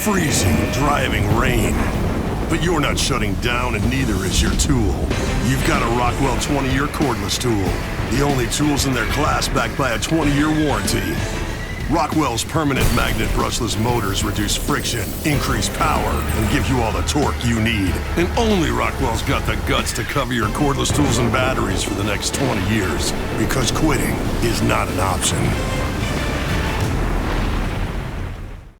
freezing, driving rain. But you're not shutting down, and neither is your tool. You've got a Rockwell 20-year cordless tool. The only tools in their class backed by a 20-year warranty. Rockwell's permanent magnet brushless motors reduce friction, increase power, and give you all the torque you need. And only Rockwell's got the guts to cover your cordless tools and batteries for the next 20 years. Because quitting is not an option.